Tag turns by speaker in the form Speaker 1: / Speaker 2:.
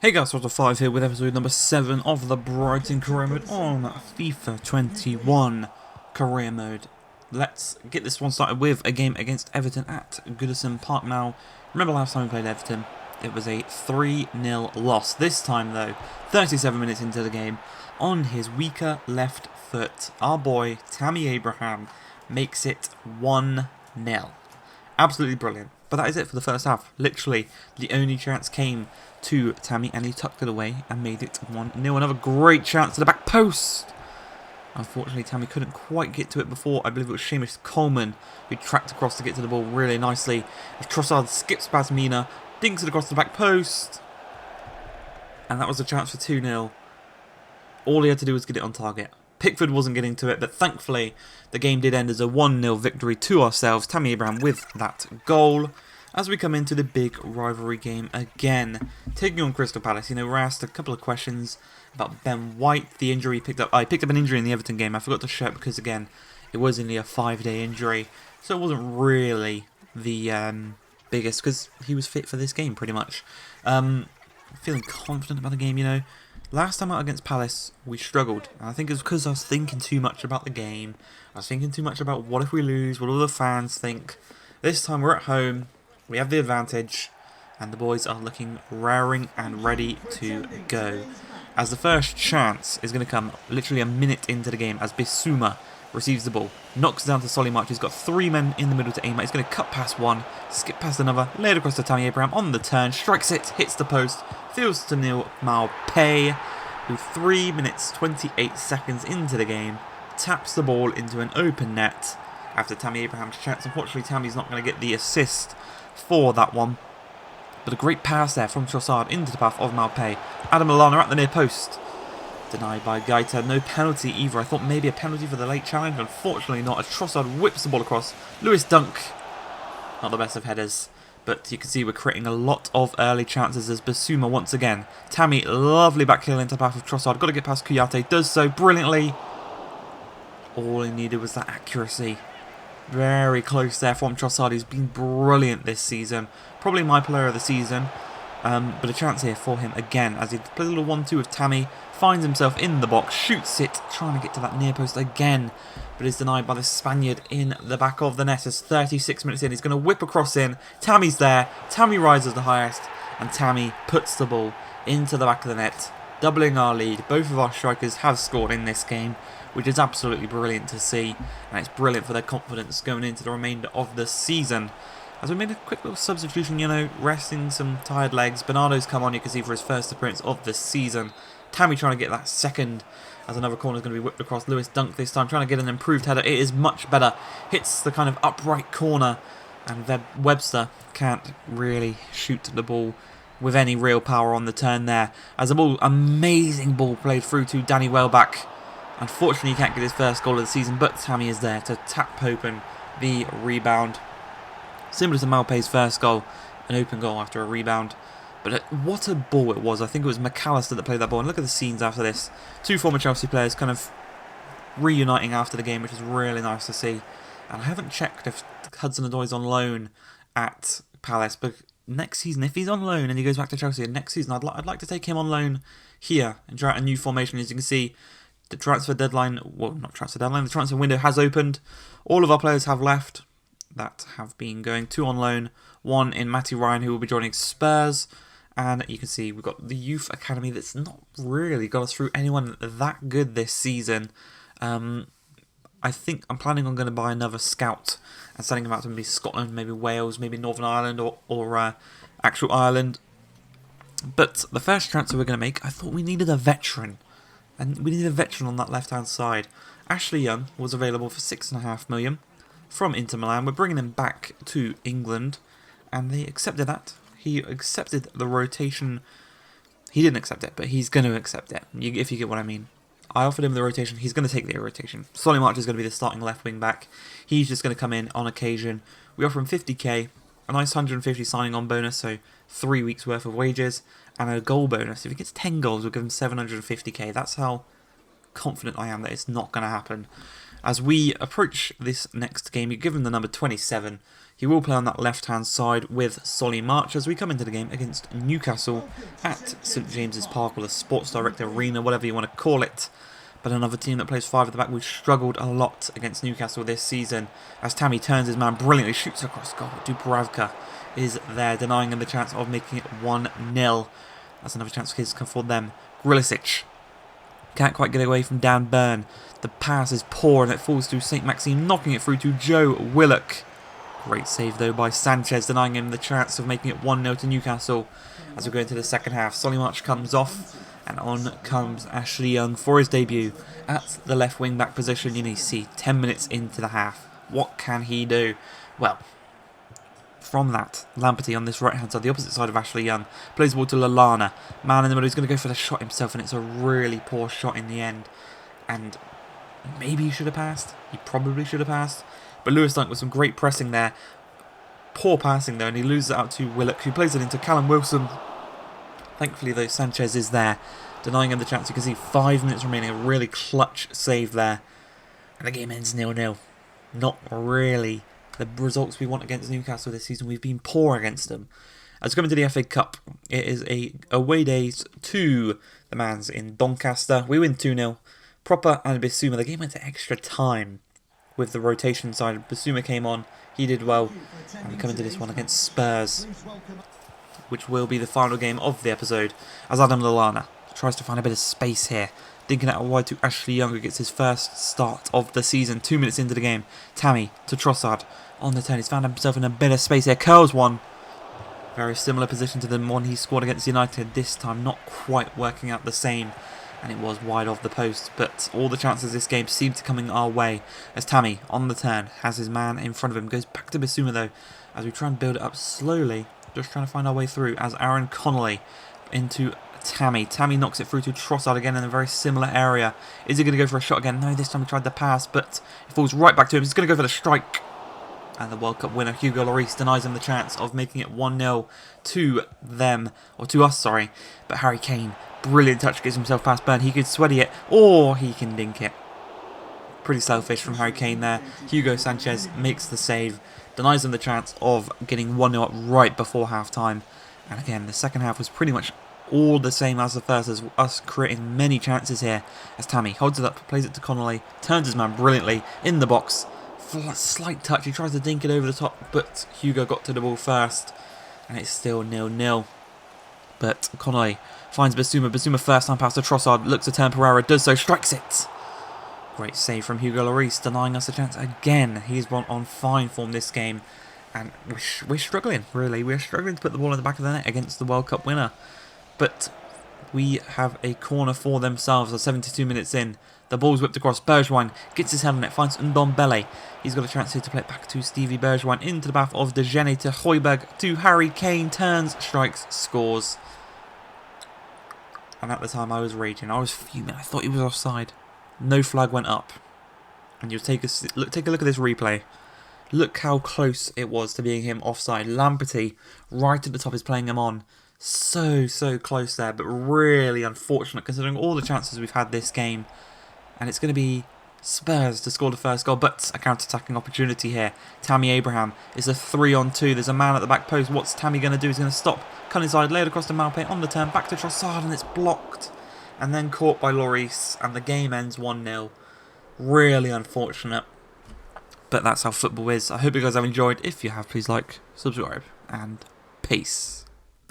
Speaker 1: Hey guys, Sort5 here with episode number 7 of the Brighton career mode on FIFA 21 career mode. Let's get this one started with a game against Everton at Goodison Park. Now, remember last time we played Everton, it was a 3-0 loss. This time though, 37 minutes into the game, on his weaker left foot, our boy Tammy Abraham makes it 1-0. Absolutely brilliant. But that is it for the first half. Literally, the only chance came to Tammy and he tucked it away and made it 1-0. Another great chance to the back post. Unfortunately, Tammy couldn't quite get to it before. I believe it was Seamus Coleman who tracked across to get to the ball really nicely. As Trossard skips past Mina, dinks it across the back post. And that was a chance for 2-0. All he had to do was get it on target. Pickford wasn't getting to it, but thankfully the game did end as a 1-0 victory to ourselves. Tammy Abraham with that goal. As we come into the big rivalry game again, taking on Crystal Palace. You know, we're asked a couple of questions about Ben White, the injury he picked up. I picked up an injury in the Everton game. I forgot to show it because, again, it was only a 5-day injury. So it wasn't really the biggest because he was fit for this game pretty much. Feeling confident about the game, you know. Last time out against Palace, we struggled. And I think it's because I was thinking too much about the game. I was thinking too much about what if we lose, what will the fans think. This time we're at home, we have the advantage, and the boys are looking raring and ready to go. As the first chance is going to come literally a minute into the game as Bissouma receives the ball. Knocks down to Solly March. He's got 3 men in the middle to aim at. He's going to cut past one, skip past another, lay it across to Tammy Abraham on the turn, strikes it, hits the post, fields to Neil Maupay, who 3 minutes 28 seconds into the game taps the ball into an open net after Tammy Abraham's chance. Unfortunately, Tammy's not going to get the assist for that one. But a great pass there from Trossard into the path of Maupay. Adam Lallana at the near post. Denied by Gaita. No penalty either. I thought maybe a penalty for the late challenge. Unfortunately not, as Trossard whips the ball across. Lewis Dunk. Not the best of headers. But you can see we're creating a lot of early chances as Bissouma once again. Tammy, lovely back heel into the path of Trossard. Got to get past Kouyaté. Does so brilliantly. All he needed was that accuracy. Very close there from Trossard. He's been brilliant this season. Probably my player of the season. But a chance here for him again as he plays a little 1-2 with Tammy. Finds himself in the box. Shoots it. Trying to get to that near post again. But is denied by the Spaniard in the back of the net. As 36 minutes in, he's going to whip across in. Tammy's there. Tammy rises the highest. And Tammy puts the ball into the back of the net. Doubling our lead. Both of our strikers have scored in this game, which is absolutely brilliant to see. And it's brilliant for their confidence going into the remainder of the season. As we made a quick little substitution, you know, resting some tired legs. Bernardo's come on, you can see, for his first appearance of the season. Tammy trying to get that second, as another corner is going to be whipped across. Lewis Dunk this time, trying to get an improved header. It is much better. Hits the kind of upright corner, and Webster can't really shoot the ball with any real power on the turn there. As a ball, amazing ball played through to Danny Welbeck. Unfortunately, he can't get his first goal of the season, but Tammy is there to tap open the rebound. Similar to Maupay's first goal, an open goal after a rebound. But what a ball it was. I think it was McAllister that played that ball. And look at the scenes after this. 2 former Chelsea players kind of reuniting after the game, which is really nice to see. And I haven't checked if Hudson-Odoi is on loan at Palace. But next season, if he's on loan and he goes back to Chelsea, next season I'd like to take him on loan here and try out a new formation. As you can see, the transfer deadline, well, not transfer deadline, the transfer window has opened. All of our players have left that have been going. 2 on loan, 1 in Matty Ryan, who will be joining Spurs. And you can see we've got the youth academy that's not really got us through anyone that good this season. I think I'm planning on going to buy another scout and sending him out to maybe Scotland, maybe Wales, maybe Northern Ireland or actual Ireland. But the first transfer we're going to make, I thought we needed a veteran. And we needed a veteran on that left-hand side. Ashley Young was available for £6.5 million from Inter Milan. We're bringing him back to England. And they accepted that. He accepted the rotation. He didn't accept it, but he's going to accept it, if you get what I mean. I offered him the rotation. He's going to take the rotation. Solly March is going to be the starting left wing back. He's just going to come in on occasion. We offer him 50k, a nice 150 signing on bonus, so 3 weeks worth of wages, and a goal bonus. If he gets 10 goals, we'll give him 750k. That's how confident I am that it's not going to happen. As we approach this next game, you give him the number 27. He will play on that left-hand side with Solly March as we come into the game against Newcastle at St James's Park, or the Sports Direct Arena, whatever you want to call it. But another team that plays 5 at the back. We've struggled a lot against Newcastle this season as Tammy turns his man brilliantly, shoots across goal. Dubravka is there, denying him the chance of making it 1-0. That's another chance for them. Grilisic can't quite get away from Dan Burn. The pass is poor and it falls to St Maxime, knocking it through to Joe Willock. Great save though by Sanchez, denying him the chance of making it 1-0 to Newcastle. As we go into the second half, Solly March comes off and on comes Ashley Young for his debut at the left wing back position. You need to see 10 minutes into the half. What can he do? Well, from that, Lamperty on this right hand side, the opposite side of Ashley Young, plays the ball to Lallana. Man in the middle, he's going to go for the shot himself, and it's a really poor shot in the end. And maybe he should have passed. He probably should have passed. But Lewis Dunk with some great pressing there. Poor passing though, and he loses it out to Willock, who plays it into Callum Wilson. Thankfully though, Sanchez is there, denying him the chance. You can see 5 minutes remaining, a really clutch save there. And the game ends 0-0. Not really the results we want against Newcastle this season. We've been poor against them. As we come into the FA Cup, it is a away days to the Mans in Doncaster. We win 2-0. Proper and Bissouma. The game went to extra time with the rotation side. Bissouma came on. He did well. And we come into this one against Spurs, which will be the final game of the episode, as Adam Lallana tries to find a bit of space here. Dinking out wide to Ashley Young, who gets his first start of the season. 2 minutes into the game. Tammy to Trossard on the turn. He's found himself in a bit of space here. Curls one. Very similar position to the one he scored against United. This time not quite working out the same. And it was wide off the post. But all the chances this game seem to coming our way. As Tammy on the turn has his man in front of him. Goes back to Bissouma though. As we try and build it up slowly. Just trying to find our way through. As Aaron Connolly into Tammy. Tammy knocks it through to Trossard again in a very similar area. Is he going to go for a shot again? No, this time he tried the pass, but it falls right back to him. He's going to go for the strike. And the World Cup winner, Hugo Lloris, denies him the chance of making it 1-0 to them. Or to us, sorry. But Harry Kane, brilliant touch, gets himself past Burn. He could sweaty it, or he can dink it. Pretty selfish from Harry Kane there. Hugo Sanchez makes the save. Denies them the chance of getting 1-0 up right before half-time. And again, the second half was pretty much all the same as the first, as us creating many chances here. As Tammy holds it up, plays it to Connolly, turns his man brilliantly in the box. Slight touch, he tries to dink it over the top, but Hugo got to the ball first. And it's still 0-0. But Connolly finds Bissouma. Bissouma first time pass to Trossard, looks to turn Pereira, does so, strikes it. Great save from Hugo Lloris, denying us a chance again. He's on fine form this game. And we're struggling, really. We're struggling to put the ball in the back of the net against the World Cup winner. But we have a corner for themselves. So 72 minutes in. The ball's whipped across. Bergwijn gets his head on it. Finds Ndombele. He's got a chance here to play it back to Stevie Bergwijn. Into the path of De Gene to Højbjerg. To Harry Kane. Turns, strikes, scores. And at the time I was raging. I was fuming. I thought he was offside. No flag went up. And you take a look at this replay. Look how close it was to being him offside. Lamperty, right at the top, is playing him on. So close there, but really unfortunate considering all the chances we've had this game. And it's going to be Spurs to score the first goal, but a counter-attacking opportunity here. Tammy Abraham is a 3-on-2. There's a man at the back post. What's Tammy going to do? He's going to stop. Cut inside, lay it across to Malpe on the turn, back to Trossard, and it's blocked. And then caught by Lloris, and the game ends 1-0. Really unfortunate. But that's how football is. I hope you guys have enjoyed. If you have, please like, subscribe, and peace.